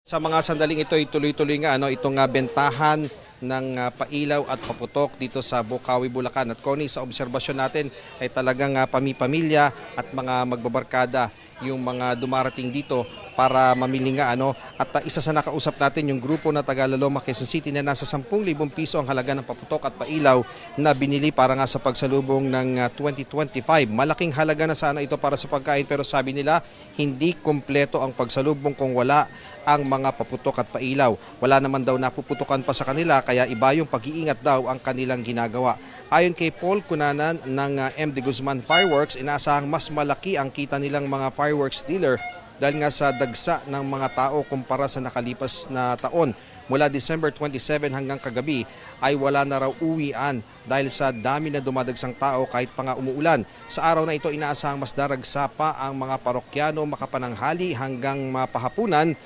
Sa mga sandaling ito, tuloy-tuloy nga itong bentahan ng pailaw at paputok dito sa Bocaue, Bulacan. At Connie, sa obserbasyon natin ay talagang pamilya at mga magbabarkada yung mga dumarating dito para mamili nga at isa sa nakausap natin yung grupo na taga Laloma, Quezon City na nasa 10,000 piso ang halaga ng paputok at pailaw na binili para nga sa pagsalubong ng 2025. Malaking halaga na sana ito para sa pagkain, pero sabi nila hindi kumpleto ang pagsalubong kung wala ang mga paputok at pailaw. Wala naman daw napuputukan pa sa kanila, kaya iba yung pag-iingat daw ang kanilang ginagawa. Ayon kay Paul Cunanan ng MD Guzman Fireworks, inaasahang mas malaki ang kita nilang mga fireworks dealer dahil nga sa dagsa ng mga tao kumpara sa nakalipas na taon. Mula December 27 hanggang kagabi ay wala na raw uwian dahil sa dami na dumadagsang tao kahit pa nga umuulan. Sa araw na ito, inaasahang mas daragsa pa ang mga parokyano makapananghali hanggang mapahapunan